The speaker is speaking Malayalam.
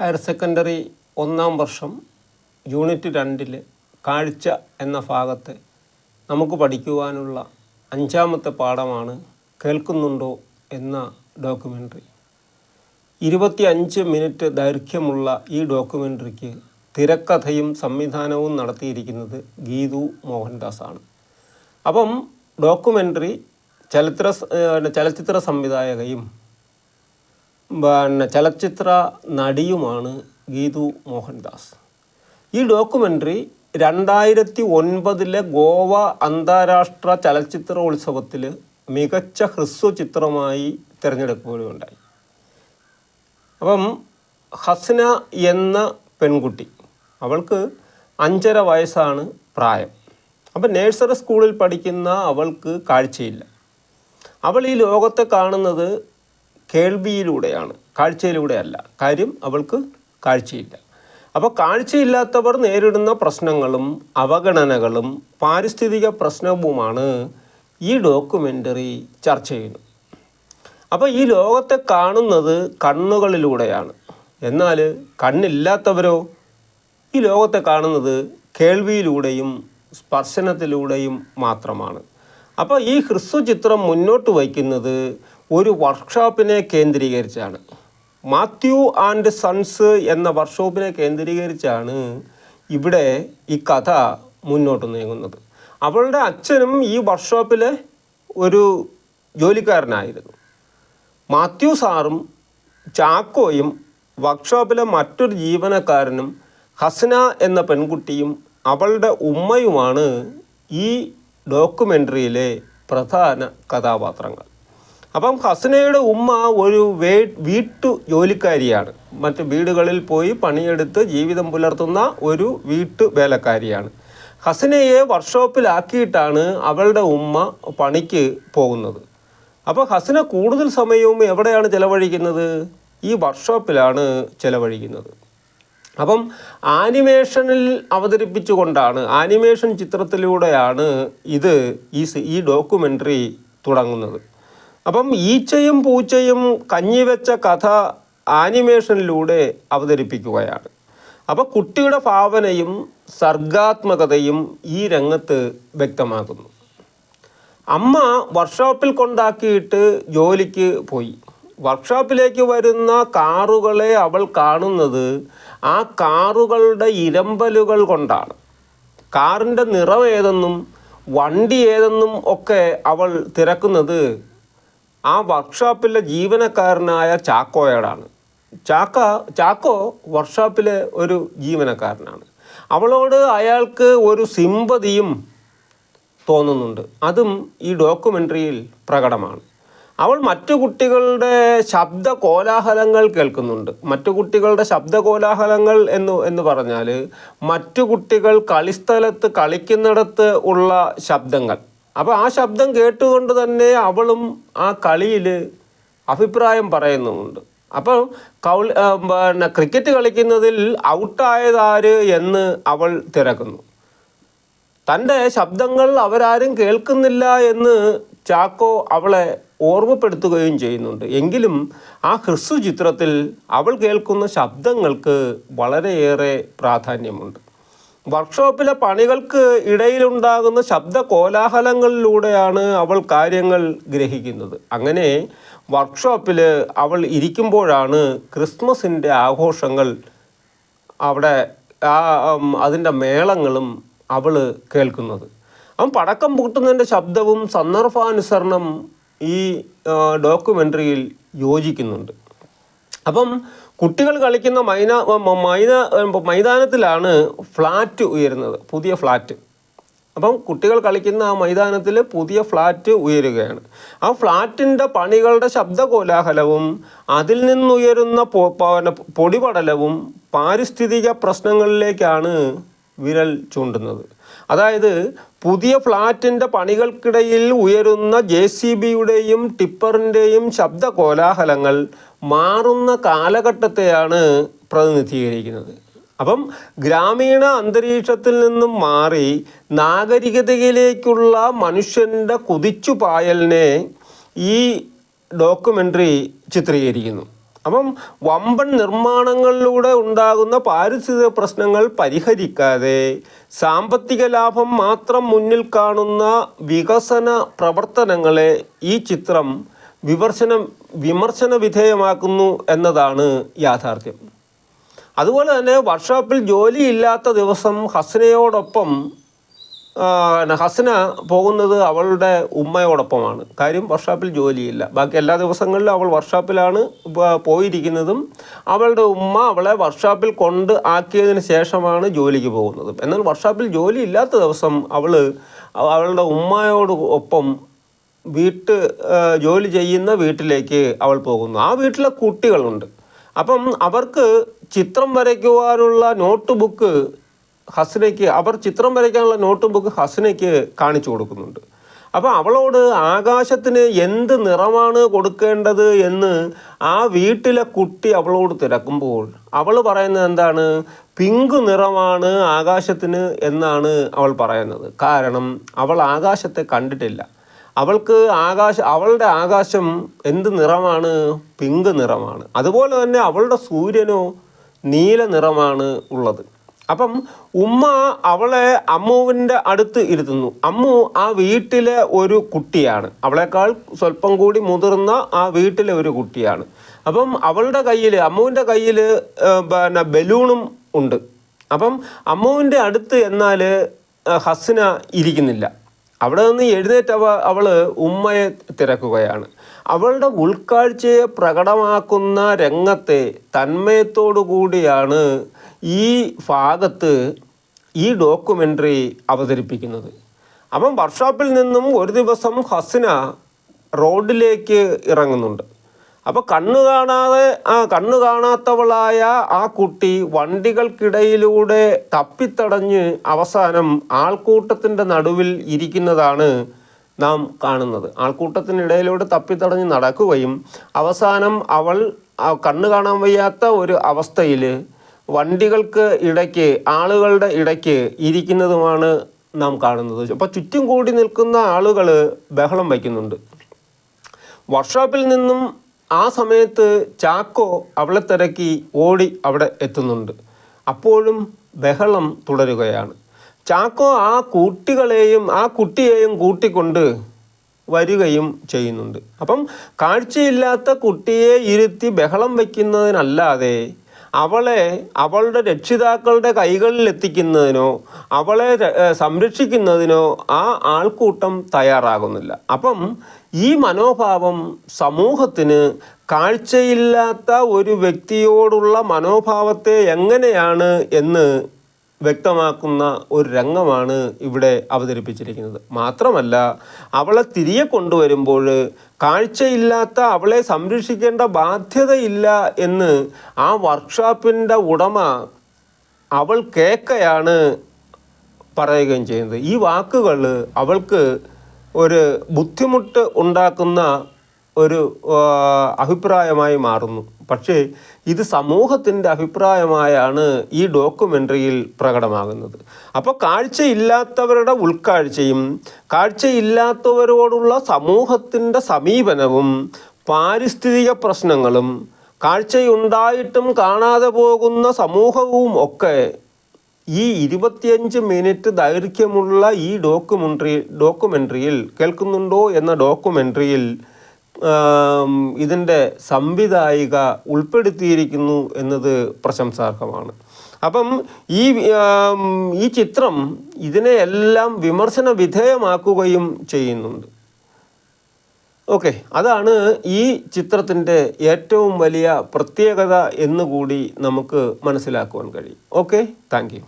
ഹയർ സെക്കൻഡറി 1-ാം വർഷം യൂണിറ്റ് 2 കാഴ്ച എന്ന ഭാഗത്തെ നമുക്ക് പഠിക്കുവാനുള്ള 5-ാമത്തെ പാഠമാണ് കേൾക്കുന്നുണ്ടോ എന്ന ഡോക്യുമെൻ്ററി. 25 മിനിറ്റ് ദൈർഘ്യമുള്ള ഈ ഡോക്യുമെൻ്ററിക്ക് തിരക്കഥയും സംവിധാനവും നടത്തിയിരിക്കുന്നത് ഗീതു മോഹൻദാസാണ്. അപ്പം ഡോക്യുമെൻ്ററി ചലച്ചിത്ര സംവിധായകയും ചലച്ചിത്ര നടിയുമാണ് ഗീതു മോഹൻദാസ്. ഈ ഡോക്യുമെൻ്ററി 2009 ഗോവ അന്താരാഷ്ട്ര ചലച്ചിത്രോത്സവത്തിൽ മികച്ച ഹ്രസ്വ ചിത്രമായി തിരഞ്ഞെടുക്കുകയുണ്ടായി. അപ്പം ഹസ്ന എന്ന പെൺകുട്ടി, അവൾക്ക് 5.5 വയസ്സാണ് പ്രായം. അപ്പം നേഴ്സറി സ്കൂളിൽ പഠിക്കുന്ന അവൾക്ക് കാഴ്ചയില്ല. അവൾ ഈ ലോകത്തെ കാണുന്നത് കേൾവിയിലൂടെയാണ്, കാഴ്ചയിലൂടെയല്ല. കാര്യം അവൾക്ക് കാഴ്ചയില്ല. അപ്പോൾ കാഴ്ചയില്ലാത്തവർ നേരിടുന്ന പ്രശ്നങ്ങളും അവഗണനകളും പാരിസ്ഥിതിക പ്രശ്നവുമാണ് ഈ ഡോക്യുമെൻ്ററി ചർച്ച ചെയ്യുന്നത്. അപ്പോൾ ഈ ലോകത്തെ കാണുന്നത് കണ്ണുകളിലൂടെയാണ്, എന്നാൽ കണ്ണില്ലാത്തവരോ ഈ ലോകത്തെ കാണുന്നത് കേൾവിയിലൂടെയും സ്പർശനത്തിലൂടെയും മാത്രമാണ്. അപ്പോൾ ഈ ഹ്രസ്വ ചിത്രം മുന്നോട്ട് വയ്ക്കുന്നത് ഒരു വർക്ക്ഷോപ്പിനെ കേന്ദ്രീകരിച്ചാണ്. മാത്യു ആൻഡ് സൺസ് എന്ന വർക്ക്ഷോപ്പിനെ കേന്ദ്രീകരിച്ചാണ് ഇവിടെ ഈ കഥ മുന്നോട്ട് നീങ്ങുന്നത്. അവളുടെ അച്ഛനും ഈ വർക്ക്ഷോപ്പിലെ ഒരു ജോലിക്കാരനായിരുന്നു. മാത്യു സാറും ചാക്കോയും വർക്ക്ഷോപ്പിലെ മറ്റൊരു ജീവനക്കാരനും ഹസ്ന എന്ന പെൺകുട്ടിയും അവളുടെ ഉമ്മയുമാണ് ഈ ഡോക്യുമെൻ്ററിയിലെ പ്രധാന കഥാപാത്രങ്ങൾ. അപ്പം ഹസ്നയുടെ ഉമ്മ ഒരു വീട്ടു ജോലിക്കാരിയാണ്. മറ്റ് വീടുകളിൽ പോയി പണിയെടുത്ത് ജീവിതം പുലർത്തുന്ന ഒരു വീട്ടു വേലക്കാരിയാണ്. ഹസ്നയെ വർക്ക്ഷോപ്പിലാക്കിയിട്ടാണ് അവളുടെ ഉമ്മ പണിക്ക് പോകുന്നത്. അപ്പോൾ ഹസ്ന കൂടുതൽ സമയവും എവിടെയാണ് ചിലവഴിക്കുന്നത്? ഈ വർക്ക്ഷോപ്പിലാണ് ചിലവഴിക്കുന്നത്. അപ്പം ആനിമേഷനിൽ അവതരിപ്പിച്ചുകൊണ്ടാണ്, ആനിമേഷൻ ചിത്രത്തിലൂടെയാണ് ഈ ഡോക്യുമെൻ്ററി തുടങ്ങുന്നത്. അപ്പം ഈച്ചയും പൂച്ചയും കഞ്ഞിവെച്ച കഥ ആനിമേഷനിലൂടെ അവതരിപ്പിക്കുകയാണ്. അപ്പോൾ കുട്ടിയുടെ ഭാവനയും സർഗാത്മകതയും ഈ രംഗത്ത് വ്യക്തമാകുന്നു. അമ്മ വർക്ക്ഷോപ്പിൽ കൊണ്ടാക്കിയിട്ട് ജോലിക്ക് പോയി. വർക്ക്ഷോപ്പിലേക്ക് വരുന്ന കാറുകളെ അവൾ കാണുന്നത് ആ കാറുകളുടെ ഇരമ്പലുകൾ കൊണ്ടാണ്. കാറിൻ്റെ നിറം ഏതെന്നും വണ്ടി ഏതെന്നും ഒക്കെ അവൾ തിരക്കുന്നത് ആ വർക്ക്ഷോപ്പിലെ ജീവനക്കാരനായ ചാക്കോയോടാണ്. ചാക്കോ വർക്ക്ഷോപ്പിലെ ഒരു ജീവനക്കാരനാണ്. അവളോട് അയാൾക്ക് ഒരു സിമ്പതിയും തോന്നുന്നുണ്ട്. അതും ഈ ഡോക്യുമെൻ്ററിയിൽ പ്രകടമാണ്. അവൾ മറ്റു കുട്ടികളുടെ ശബ്ദ കോലാഹലങ്ങൾ കേൾക്കുന്നുണ്ട്. മറ്റു കുട്ടികളുടെ ശബ്ദ കോലാഹലങ്ങൾ എന്ന് പറഞ്ഞാൽ മറ്റു കുട്ടികൾ കളിസ്ഥലത്ത് കളിക്കുന്നിടത്ത് ഉള്ള ശബ്ദങ്ങൾ. അപ്പോൾ ആ ശബ്ദം കേട്ടുകൊണ്ട് തന്നെ അവളും ആ കളിയിൽ അഭിപ്രായം പറയുന്നുമുണ്ട്. അപ്പോൾ ക്രിക്കറ്റ് കളിക്കുന്നതിൽ ഔട്ടായതാര് എന്ന് അവൾ തിരക്കുന്നു. തൻ്റെ ശബ്ദങ്ങൾ അവരാരും കേൾക്കുന്നില്ല എന്ന് ചാക്കോ അവളെ ഓർമ്മപ്പെടുത്തുകയും ചെയ്യുന്നുണ്ട്. എങ്കിലും ആ ഹ്രസ്വ ചിത്രത്തിൽ അവൾ കേൾക്കുന്ന ശബ്ദങ്ങൾക്ക് വളരെയേറെ പ്രാധാന്യമുണ്ട്. വർക്ക്ഷോപ്പിലെ പണികൾക്ക് ഇടയിലുണ്ടാകുന്ന ശബ്ദ കോലാഹലങ്ങളിലൂടെയാണ് അവൾ കാര്യങ്ങൾ ഗ്രഹിക്കുന്നത്. അങ്ങനെ വർക്ക്ഷോപ്പിൽ അവൾ ഇരിക്കുമ്പോഴാണ് ക്രിസ്മസിൻ്റെ ആഘോഷങ്ങൾ, അവിടെ അതിൻ്റെ മേളങ്ങളും അവൾ കേൾക്കുന്നത്. അവൻ പടക്കം പൊട്ടുന്നതിൻ്റെ ശബ്ദവും സന്ദർഭാനുസരണം ഈ ഡോക്യുമെൻ്ററിയിൽ യോജിക്കുന്നുണ്ട്. അപ്പം കുട്ടികൾ കളിക്കുന്ന മൈതാനത്തിലാണ് ഫ്ലാറ്റ് ഉയരുന്നത്, പുതിയ ഫ്ലാറ്റ്. അപ്പം കുട്ടികൾ കളിക്കുന്ന ആ മൈതാനത്തിൽ പുതിയ ഫ്ലാറ്റ് ഉയരുകയാണ്. ആ ഫ്ലാറ്റിൻ്റെ പണികളുടെ ശബ്ദ കോലാഹലവും അതിൽ നിന്നുയരുന്ന പൊടിപടലവും പാരിസ്ഥിതിക പ്രശ്നങ്ങളിലേക്കാണ് വിരൽ ചൂണ്ടുന്നത്. അതായത് പുതിയ ഫ്ലാറ്റിൻ്റെ പണികൾക്കിടയിൽ ഉയരുന്ന JCBയുടെയും ടിപ്പറിൻ്റെയും ശബ്ദ കോലാഹലങ്ങൾ മാറുന്ന കാലഘട്ടത്തെയാണ് പ്രതിനിധീകരിക്കുന്നത്. അപ്പം ഗ്രാമീണ അന്തരീക്ഷത്തിൽ നിന്നും മാറി നാഗരികതയിലേക്കുള്ള മനുഷ്യൻ്റെ കുതിച്ചുപായലിനെ ഈ ഡോക്യുമെൻ്ററി ചിത്രീകരിക്കുന്നു. അപ്പം വമ്പൻ നിർമ്മാണങ്ങളിലൂടെ ഉണ്ടാകുന്ന പാരിസ്ഥിതിക പ്രശ്നങ്ങൾ പരിഹരിക്കാതെ സാമ്പത്തിക ലാഭം മാത്രം മുന്നിൽ കാണുന്ന വികസന പ്രവർത്തനങ്ങളെ ഈ ചിത്രം വിമർശന വിധേയമാക്കുന്നു എന്നതാണ് യാഥാർത്ഥ്യം. അതുപോലെ തന്നെ വർക്ക്ഷോപ്പിൽ ജോലിയില്ലാത്ത ദിവസം ഹസ്നയോടൊപ്പം ഹസ്ന പോകുന്നത് അവളുടെ ഉമ്മയോടൊപ്പമാണ്. കാര്യം വർക്ക്ഷോപ്പിൽ ജോലിയില്ല. ബാക്കി എല്ലാ ദിവസങ്ങളിലും അവൾ വർക്ക്ഷോപ്പിലാണ് പോയിരിക്കുന്നതും അവളുടെ ഉമ്മ അവളെ വർക്ക്ഷോപ്പിൽ കൊണ്ട് ആക്കിയതിന് ശേഷമാണ് ജോലിക്ക് പോകുന്നതും. എന്നാൽ വർക്ക്ഷോപ്പിൽ ജോലി ഇല്ലാത്ത ദിവസം അവളുടെ ഉമ്മയോട് ഒപ്പം ജോലി ചെയ്യുന്ന വീട്ടിലേക്ക് അവൾ പോകുന്നു. ആ വീട്ടിലെ കുട്ടികളുണ്ട്. അപ്പം അവർക്ക് ചിത്രം വരയ്ക്കുവാനുള്ള നോട്ട് ബുക്ക് ചിത്രം വരയ്ക്കാനുള്ള നോട്ട് ബുക്ക് ഹസ്നയ്ക്ക് കാണിച്ചു കൊടുക്കുന്നുണ്ട്. അപ്പോൾ അവളോട് ആകാശത്തിന് എന്ത് നിറമാണ് കൊടുക്കേണ്ടത് എന്ന് ആ വീട്ടിലെ കുട്ടി അവളോട് തിരക്കുമ്പോൾ അവൾ പറയുന്നത് എന്താണ്? പിങ്ക് നിറമാണ് ആകാശത്തിന് എന്നാണ് അവൾ പറയുന്നത്. കാരണം അവൾ ആകാശത്തെ കണ്ടിട്ടില്ല. അവളുടെ ആകാശം എന്ത് നിറമാണ്? പിങ്ക് നിറമാണ്. അതുപോലെ തന്നെ അവളുടെ സൂര്യനോ നീല നിറമാണ് ഉള്ളത്. അപ്പം ഉമ്മ അവളെ അമ്മുവിൻ്റെ അടുത്ത് ഇരുത്തുന്നു. അമ്മു ആ വീട്ടിലെ ഒരു കുട്ടിയാണ്. അവളെക്കാൾ സ്വല്പം കൂടി മുതിർന്ന ആ വീട്ടിലെ ഒരു കുട്ടിയാണ്. അപ്പം അമ്മുവിൻ്റെ കയ്യിൽ ബലൂണും ഉണ്ട്. അപ്പം അമ്മുവിൻ്റെ അടുത്ത് എന്നാൽ ഹസ്ന ഇരിക്കുന്നില്ല. അവിടെ നിന്ന് എഴുന്നേറ്റ് അവൾ ഉമ്മയെ തിരക്കുകയാണ്. അവളുടെ ഉൾക്കാഴ്ചയെ പ്രകടമാക്കുന്ന രംഗത്തെ തന്മയത്തോടു കൂടിയാണ് ഈ ഭാഗത്ത് ഈ ഡോക്യുമെൻ്ററി അവതരിപ്പിക്കുന്നത്. അപ്പം വർക്ക്ഷോപ്പിൽ നിന്നും ഒരു ദിവസം ഹസ്ന റോഡിലേക്ക് ഇറങ്ങുന്നുണ്ട്. അപ്പോൾ കണ്ണു കാണാത്തവളായ ആ കുട്ടി വണ്ടികൾക്കിടയിലൂടെ തപ്പിത്തടഞ്ഞ് അവസാനം ആൾക്കൂട്ടത്തിൻ്റെ നടുവിൽ ഇരിക്കുന്നതാണ് നാം കാണുന്നത്. ആൾക്കൂട്ടത്തിനിടയിലൂടെ തപ്പിത്തടഞ്ഞ് നടക്കുകയും അവസാനം അവൾ കണ്ണു കാണാൻ വയ്യാത്ത ഒരു അവസ്ഥയിൽ ആളുകളുടെ ഇടയ്ക്ക് ഇരിക്കുന്നതുമാണ് നാം കാണുന്നത്. അപ്പോൾ ചുറ്റും കൂടി നിൽക്കുന്ന ആളുകൾ ബഹളം വയ്ക്കുന്നുണ്ട്. വർക്ക്ഷോപ്പിൽ നിന്നും ആ സമയത്ത് ചാക്കോ അവളെ തിരക്കി ഓടി അവിടെ എത്തുന്നുണ്ട്. അപ്പോഴും ബഹളം തുടരുകയാണ്. ചാക്കോ ആ കുട്ടിയെയും കൂട്ടിക്കൊണ്ട് വരികയും ചെയ്യുന്നുണ്ട്. അപ്പം കാഴ്ചയില്ലാത്ത കുട്ടിയെ ഇരുത്തി ബഹളം വയ്ക്കുന്നതിനല്ലാതെ അവളുടെ രക്ഷിതാക്കളുടെ കൈകളിൽ എത്തിക്കുന്നതിനോ അവളെ സംരക്ഷിക്കുന്നതിനോ ആ ആൾക്കൂട്ടം തയ്യാറാകുന്നില്ല. അപ്പം ഈ മനോഭാവം സമൂഹത്തിന് കാഴ്ചയില്ലാത്ത ഒരു വ്യക്തിയോടുള്ള മനോഭാവത്തെ എങ്ങനെയാണ് എന്ന് വ്യക്തമാക്കുന്ന ഒരു രംഗമാണ് ഇവിടെ അവതരിപ്പിച്ചിരിക്കുന്നത്. മാത്രമല്ല അവളെ തിരികെ കൊണ്ടുവരുമ്പോൾ കാഴ്ചയില്ലാത്ത അവളെ സംരക്ഷിക്കേണ്ട ബാധ്യതയില്ല എന്ന് ആ വർക്ക്ഷോപ്പിൻ്റെ ഉടമ അവൾ കേൾക്കുകയാണ് പറയുകയും ചെയ്യുന്നത്. ഈ വാക്കുകൾ അവൾക്ക് ഒരു ബുദ്ധിമുട്ട് ഉണ്ടാക്കുന്ന ഒരു അഭിപ്രായമായി മാറുന്നു. പക്ഷേ ഇത് സമൂഹത്തിൻ്റെ അഭിപ്രായമായാണ് ഈ ഡോക്യുമെൻ്ററിയിൽ പ്രകടമാകുന്നത്. അപ്പോൾ കാഴ്ചയില്ലാത്തവരുടെ ഉൾക്കാഴ്ചയും കാഴ്ചയില്ലാത്തവരോടുള്ള സമൂഹത്തിൻ്റെ സമീപനവും പാരിസ്ഥിതിക പ്രശ്നങ്ങളും കാഴ്ചയുണ്ടായിട്ടും കാണാതെ പോകുന്ന സമൂഹവും ഒക്കെ ഈ 25 മിനിറ്റ് ദൈർഘ്യമുള്ള ഈ ഡോക്യുമെൻ്ററിയിൽ കേൾക്കുന്നുണ്ടോ എന്ന ഡോക്യുമെൻ്ററിയിൽ ഇതിൻ്റെ സംവിധായിക ഉൾപ്പെടുത്തിയിരിക്കുന്നു എന്നത് പ്രശംസാർഹമാണ്. അപ്പം ഈ ചിത്രം ഇതിനെയെല്ലാം വിമർശന വിധേയമാക്കുകയും ചെയ്യുന്നുണ്ട്. ഓക്കെ, അതാണ് ഈ ചിത്രത്തിൻ്റെ ഏറ്റവും വലിയ പ്രത്യേകത എന്നുകൂടി നമുക്ക് മനസ്സിലാക്കുവാൻ കഴിയും. Okay, thank you.